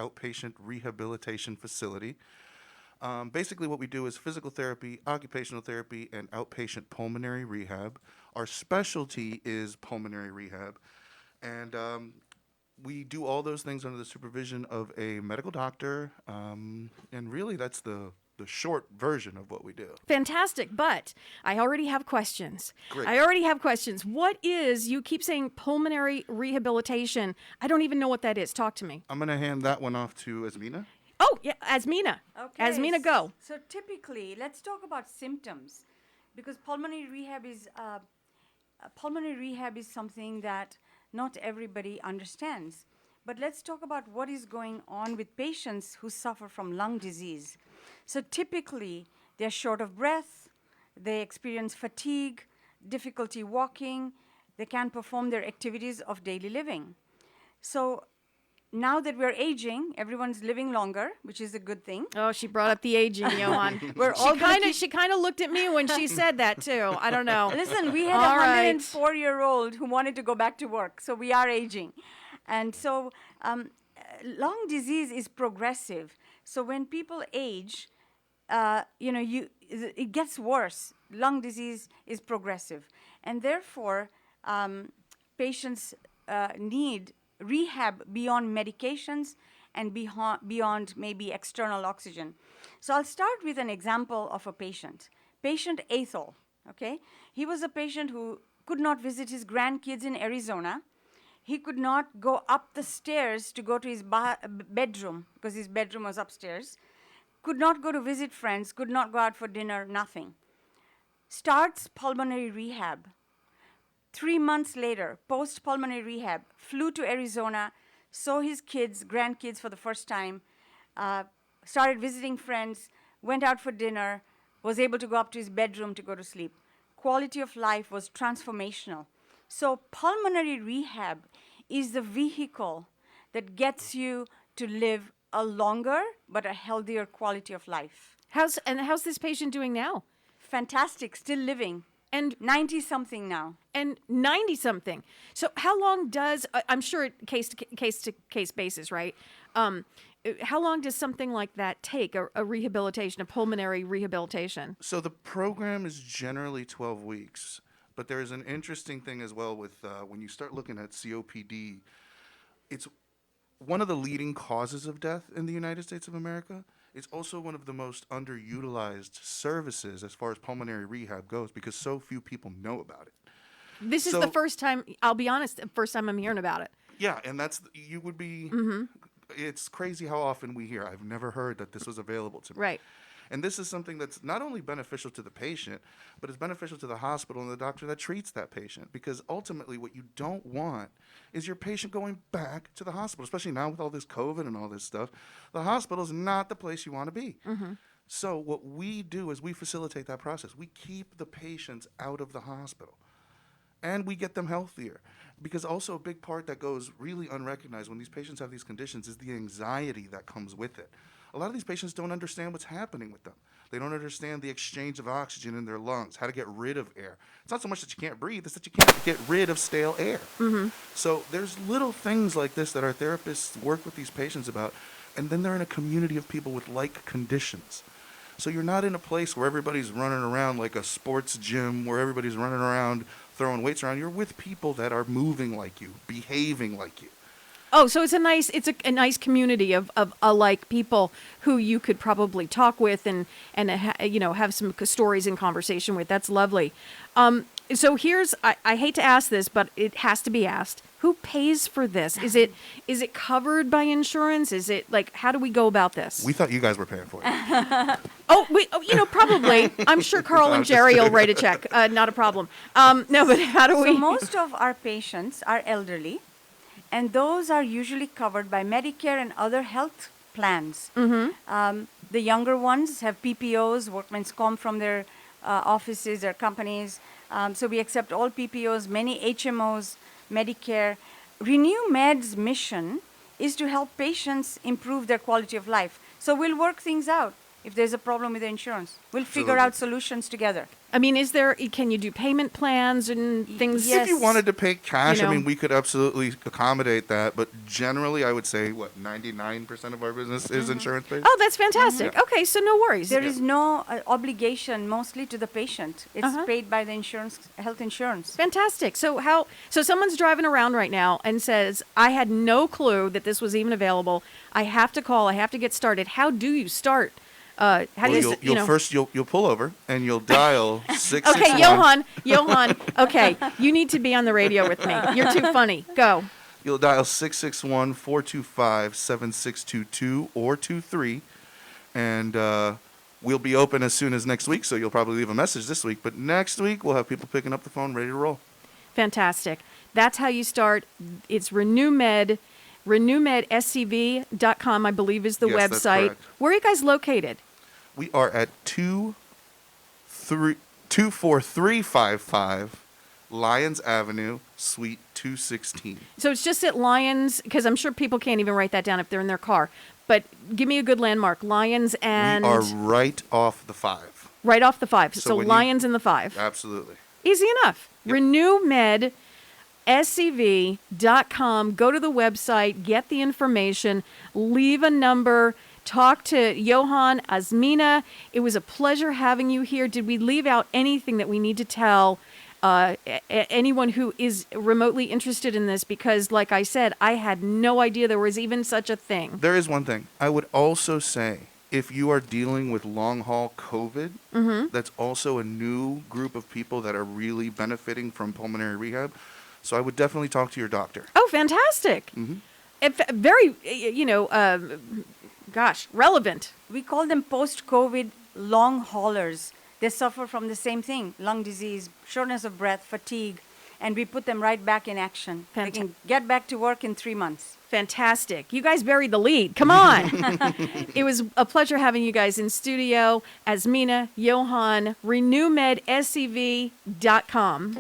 outpatient rehabilitation facility. Basically, what we do is physical therapy, occupational therapy, and outpatient pulmonary rehab. Our specialty is pulmonary rehab. And we do all those things under the supervision of a medical doctor. And really, that's the short version of what we do. Fantastic, but I already have questions. Great. I already have questions. What is, you keep saying pulmonary rehabilitation. I don't even know what that is. Talk to me. I'm going to hand that one off to Asmina. Oh, yeah, Asmina. Okay. Asmina, go. So typically, let's talk about symptoms, because pulmonary rehab is something that not everybody understands. But let's talk about what is going on with patients who suffer from lung disease. So typically, they're short of breath, they experience fatigue, difficulty walking, they can't perform their activities of daily living. So now that we're aging, everyone's living longer, which is a good thing. Oh, she brought up the aging, Johan. We're all She kind of looked at me when she said that, too. I don't know. Listen, we had All a right. 104-year-old who wanted to go back to work, so we are aging. And so lung disease is progressive. So when people age, it gets worse. Lung disease is progressive. And therefore, patients need rehab beyond medications and beyond maybe external oxygen. So I'll start with an example of a patient. Patient Ethel, okay? He was a patient who could not visit his grandkids in Arizona. He could not go up the stairs to go to his bedroom because his bedroom was upstairs. Could not go to visit friends, could not go out for dinner, nothing. Starts pulmonary rehab. 3 months later, post-pulmonary rehab, flew to Arizona, saw his grandkids for the first time, started visiting friends, went out for dinner, was able to go up to his bedroom to go to sleep. Quality of life was transformational. So pulmonary rehab is the vehicle that gets you to live a longer but a healthier quality of life. How's this patient doing now? Fantastic, still living. And 90-something now. And 90-something. So how long does, I'm sure case to case basis, right? How long does something like that take, a rehabilitation, a pulmonary rehabilitation? So the program is generally 12 weeks, but there is an interesting thing as well with when you start looking at COPD, it's one of the leading causes of death in the United States of America. It's also one of the most underutilized services as far as pulmonary rehab goes because so few people know about it. This is the first time, I'll be honest, the first time I'm hearing about it. Yeah, and it's crazy how often we hear, I've never heard that this was available to me. Right. And this is something that's not only beneficial to the patient, but it's beneficial to the hospital and the doctor that treats that patient. Because ultimately what you don't want is your patient going back to the hospital, especially now with all this COVID and all this stuff. The hospital is not the place you want to be. Mm-hmm. So what we do is we facilitate that process. We keep the patients out of the hospital. And we get them healthier. Because also a big part that goes really unrecognized when these patients have these conditions is the anxiety that comes with it. A lot of these patients don't understand what's happening with them. They don't understand the exchange of oxygen in their lungs, how to get rid of air. It's not so much that you can't breathe, it's that you can't get rid of stale air. Mm-hmm. So there's little things like this that our therapists work with these patients about, and then they're in a community of people with like conditions. So you're not in a place where everybody's running around like a sports gym, where everybody's running around throwing weights around. You're with people that are moving like you, behaving like you. Oh, so it's a nice community of alike people who you could probably talk with and have some stories and conversation with. That's lovely. So I hate to ask this, but it has to be asked. Who pays for this? Is it covered by insurance? Is it how do we go about this? We thought you guys were paying for it. Probably. I'm sure Carl and Jerry will write a check. Not a problem. No, but how do we? So most of our patients are elderly. And those are usually covered by Medicare and other health plans. Mm-hmm. The younger ones have PPOs, workman's comp from their offices, their companies. So we accept all PPOs, many HMOs, Medicare. RenewMed's mission is to help patients improve their quality of life. So we'll work things out. If there's a problem with the insurance, we'll figure out solutions together. I mean, can you do payment plans and things? Yes. If you wanted to pay cash, You I know. mean, we could absolutely accommodate that. But generally, I would say, 99% of our business is insurance based. Oh, that's fantastic. Okay, so no worries. There is no obligation, mostly to the patient. It's Uh-huh. paid by the insurance, health insurance. Fantastic. So someone's driving around right now and says, I had no clue that this was even available. I have to call. I have to get started. How do you start? How do you, You'll pull over and you'll dial 661. Okay, Johan, okay, you need to be on the radio with me. You're too funny. Go. You'll dial 661-425-7622 or 23, and we'll be open as soon as next week. So you'll probably leave a message this week, but next week we'll have people picking up the phone ready to roll. Fantastic. That's how you start. It's RenewMed. RenewMedSCV.com, I believe, is the Yes, that's website. correct. Where are you guys located? We are at 24355 Lyons Avenue, Suite 216. So it's just at Lions, because I'm sure people can't even write that down if they're in their car. But give me a good landmark. Lions and We are right off the 5. right off the 5. So So when you- Lions and the 5. Absolutely. Easy enough. Yep. RenewMedSCV.com. Go to the website, get the information, leave a number, talk to Johan, Azmina. It was a pleasure having you here. Did we leave out anything that we need to tell anyone who is remotely interested in this? Because, like I said, I had no idea there was even such a thing. There is one thing. I would also say, if you are dealing with long haul COVID, that's also a new group of people that are really benefiting from pulmonary rehab. So I would definitely talk to your doctor. Oh, fantastic. Very, relevant. We call them post-COVID long haulers. They suffer from the same thing: lung disease, shortness of breath, fatigue, and we put them right back in action. They can get back to work in 3 months. Fantastic. You guys buried the lead. Come on. It was a pleasure having you guys in studio. Azmina, Johan, RenewMedSCV.com.